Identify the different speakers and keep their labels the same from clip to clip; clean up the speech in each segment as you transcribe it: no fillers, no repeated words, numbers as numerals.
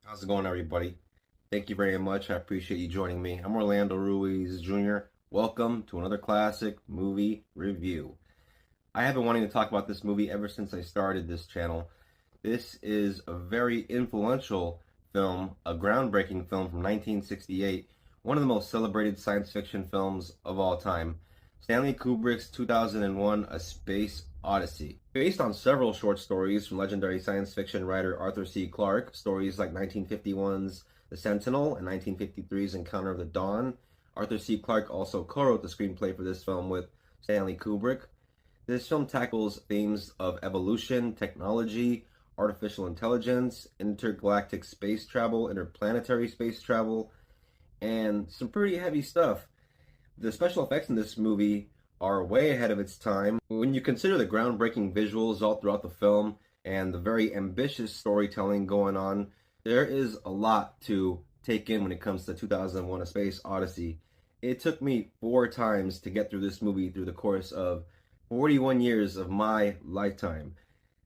Speaker 1: How's it going, everybody? Thank you very much. I appreciate you joining me. I'm Orlando Ruiz Jr. Welcome to another classic movie review. I have been wanting to talk about this movie ever since I started this channel. This is a very influential film, a groundbreaking film from 1968, one of the most celebrated science fiction films of all time. Stanley Kubrick's 2001 A Space Odyssey. Based on several short stories from legendary science fiction writer Arthur C. Clarke, stories like 1951's The Sentinel and 1953's Encounter of the Dawn. Arthur C. Clarke also co-wrote the screenplay for this film with Stanley Kubrick. This film tackles themes of evolution, technology, artificial intelligence, intergalactic space travel, interplanetary space travel, and some pretty heavy stuff. The special effects in this movie are way ahead of its time. When you consider the groundbreaking visuals all throughout the film and the very ambitious storytelling going on, there is a lot to take in when it comes to 2001 A Space Odyssey. It took me 4 times to get through this movie through the course of 41 years of my lifetime.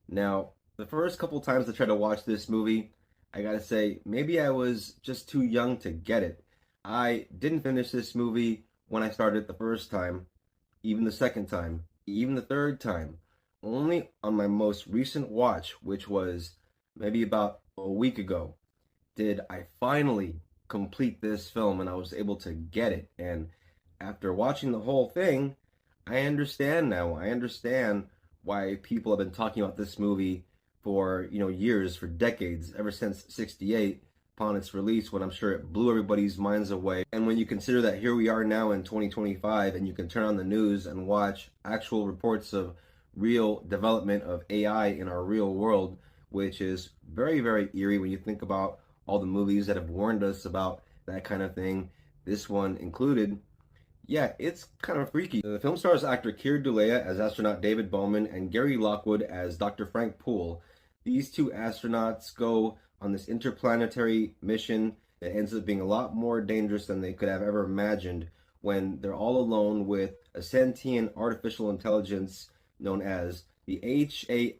Speaker 1: Now, the first couple times I tried to watch this movie, I gotta say, maybe I was just too young to get it. I didn't finish this movie when I started the first time, even the second time, even the third time. Only on my most recent watch, which was maybe about a week ago, did I finally complete this film and I was able to get it. And after watching the whole thing, I understand now. I understand why people have been talking about this movie for, years, for decades, ever since 68 upon its release, when I'm sure it blew everybody's minds away. And when you consider that here we are now in 2025 and you can turn on the news and watch actual reports of real development of AI in our real world, which is very, very eerie when you think about all the movies that have warned us about that kind of thing, this one included. Yeah, it's kind of freaky. The film stars actor Keir as astronaut David Bowman and Gary Lockwood as Dr. Frank Poole. These two astronauts go on this interplanetary mission that ends up being a lot more dangerous than they could have ever imagined when they're all alone with a sentient artificial intelligence known as the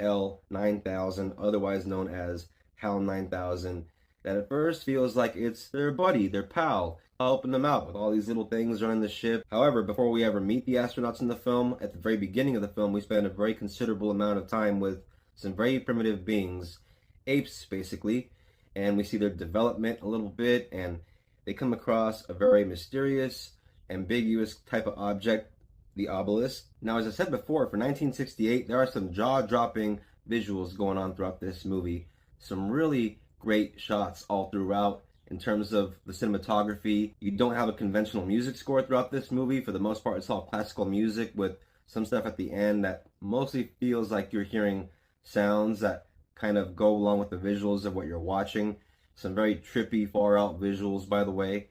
Speaker 1: HAL 9000, otherwise known as HAL 9000, that at first feels like it's their buddy, their pal, helping them out with all these little things running the ship. However, before we ever meet the astronauts in the film, at the very beginning of the film, we spend a very considerable amount of time with some very primitive beings, apes basically, and we see their development a little bit, and they come across a very mysterious, ambiguous type of object, the obelisk. Now, as I said before, for 1968, there are some jaw-dropping visuals going on throughout this movie. Some really great shots all throughout. In terms of the cinematography, you don't have a conventional music score throughout this movie. For the most part, it's all classical music with some stuff at the end that mostly feels like you're hearing sounds that kind of go along with the visuals of what you're watching. Some very trippy, far out visuals, by the way.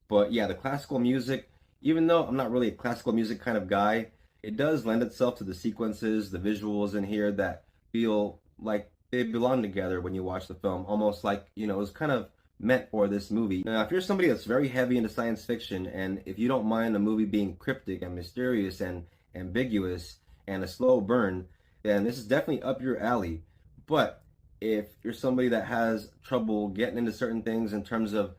Speaker 1: But yeah, the classical music, even though I'm not really a classical music kind of guy, it does lend itself to the sequences, the visuals in here that feel like they belong together when you watch the film, almost like, it was kind of meant for this movie. Now, if you're somebody that's very heavy into science fiction, and if you don't mind a movie being cryptic and mysterious and ambiguous and a slow burn, then this is definitely up your alley. But if you're somebody that has trouble getting into certain things in terms of,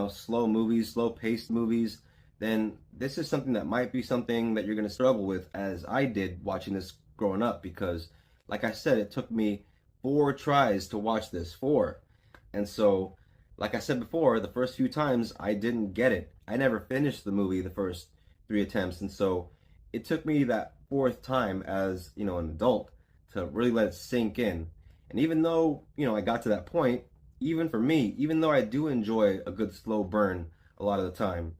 Speaker 1: slow movies, slow paced movies, then this is something that might be something that you're going to struggle with, as I did watching this growing up, because like I said, it took me 4 tries to watch this, 4. And so, like I said before, the first few times I didn't get it. I never finished the movie the first 3 attempts, and so it took me that 4th time as, an adult to really let it sink in. And even though, I got to that point, even for me, even though I do enjoy a good slow burn a lot of the time,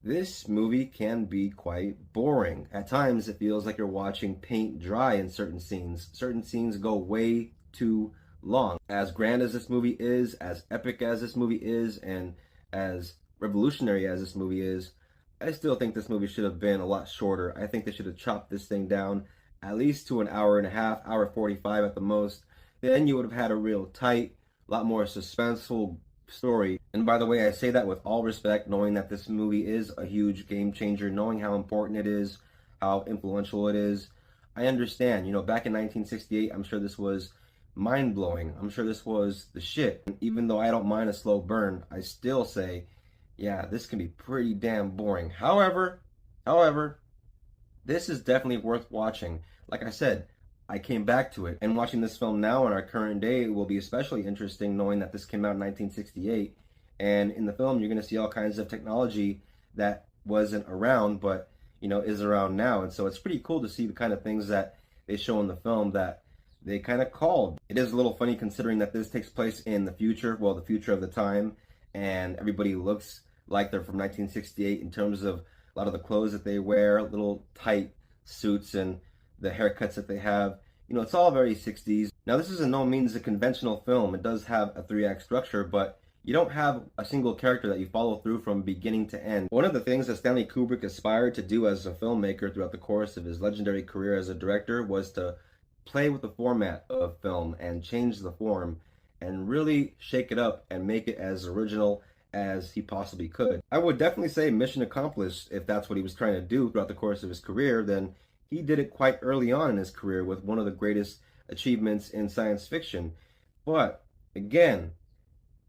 Speaker 1: this movie can be quite boring. At times, it feels like you're watching paint dry in certain scenes. Certain scenes go way too long. As grand as this movie is, as epic as this movie is, and as revolutionary as this movie is, I still think this movie should have been a lot shorter. I think they should have chopped this thing down at least to an hour and a half, hour 45 at the most. Then you would have had a real tight, lot more suspenseful story. And by the way, I say that with all respect, knowing that this movie is a huge game changer, knowing how important it is, how influential it is. I understand, back in 1968, I'm sure this was mind-blowing. I'm sure this was the shit. Even though I don't mind a slow burn, I still say, yeah, this can be pretty damn boring. However, this is definitely worth watching. Like I said, I came back to it, and watching this film now in our current day will be especially interesting, knowing that this came out in 1968. And in the film, you're going to see all kinds of technology that wasn't around, but is around now. And so it's pretty cool to see the kind of things that they show in the film that they kind of called. It is a little funny considering that this takes place in the future, well, the future of the time, and everybody looks like they're from 1968 in terms of a lot of the clothes that they wear, little tight suits, and the haircuts that they have. It's all very 60s. Now, this is in no means a conventional film. It does have a 3-act structure, but you don't have a single character that you follow through from beginning to end. One of the things that Stanley Kubrick aspired to do as a filmmaker throughout the course of his legendary career as a director was to play with the format of film and change the form and really shake it up and make it as original as he possibly could. I would definitely say mission accomplished. If that's what he was trying to do throughout the course of his career, then he did it quite early on in his career with one of the greatest achievements in science fiction. But again,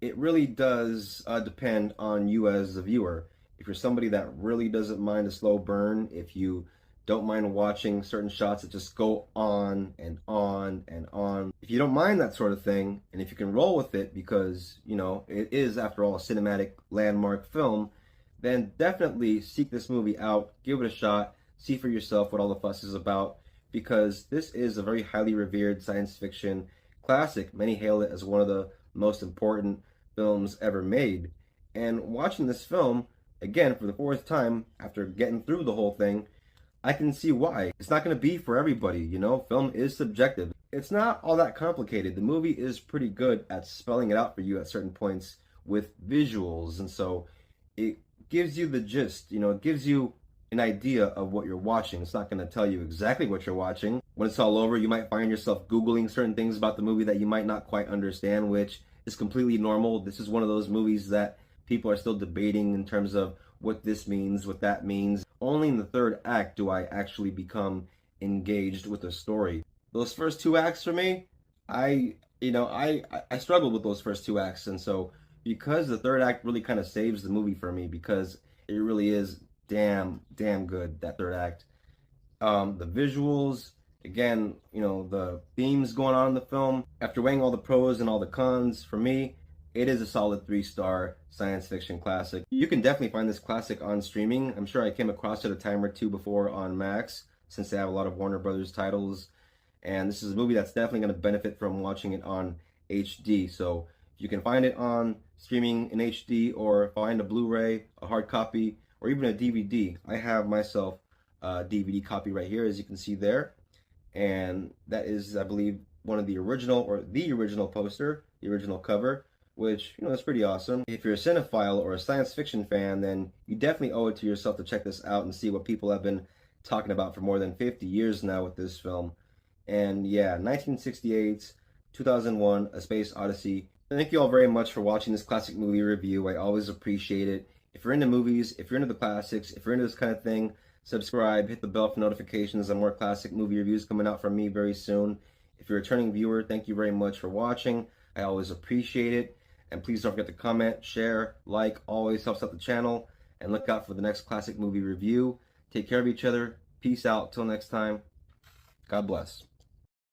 Speaker 1: it really does depend on you as the viewer. If you're somebody that really doesn't mind a slow burn, if you don't mind watching certain shots that just go on and on and on, if you don't mind that sort of thing, and if you can roll with it because, it is, after all, a cinematic landmark film, then definitely seek this movie out, give it a shot, see for yourself what all the fuss is about, because this is a very highly revered science fiction classic. Many hail it as one of the most important films ever made. And watching this film, again, for the 4th time, after getting through the whole thing, I can see why. It's not going to be for everybody, Film is subjective. It's not all that complicated. The movie is pretty good at spelling it out for you at certain points with visuals, and so it gives you the gist, it gives you an idea of what you're watching. It's not going to tell you exactly what you're watching. When it's all over, you might find yourself Googling certain things about the movie that you might not quite understand, which is completely normal. This is one of those movies that people are still debating in terms of what this means, what that means. Only in the 3rd act do I actually become engaged with the story. Those first 2 acts for me, I struggled with those first 2 acts, and so because the 3rd act really kind of saves the movie for me, because it really is damn good, that 3rd act. The visuals, again, the themes going on in the film, after weighing all the pros and all the cons, for me, it is a solid 3-star science fiction classic. You can definitely find this classic on streaming. I'm sure I came across it a time or two before on Max, since they have a lot of Warner Brothers titles. And this is a movie that's definitely going to benefit from watching it on HD. So if you can find it on streaming in HD, or find a Blu-ray, a hard copy, or even a DVD. I have myself a DVD copy right here, as you can see there. And that is, I believe, one of the original, or the original poster, the original cover, which, is pretty awesome. If you're a cinephile or a science fiction fan, then you definitely owe it to yourself to check this out and see what people have been talking about for more than 50 years now with this film. And yeah, 1968's 2001, A Space Odyssey. Thank you all very much for watching this classic movie review. I always appreciate it. If you're into movies, if you're into the classics, if you're into this kind of thing, subscribe, hit the bell for notifications on more classic movie reviews coming out from me very soon. If you're a returning viewer, thank you very much for watching. I always appreciate it. And please don't forget to comment, share, like, always helps out the channel. And look out for the next classic movie review. Take care of each other. Peace out. Till next time. God bless.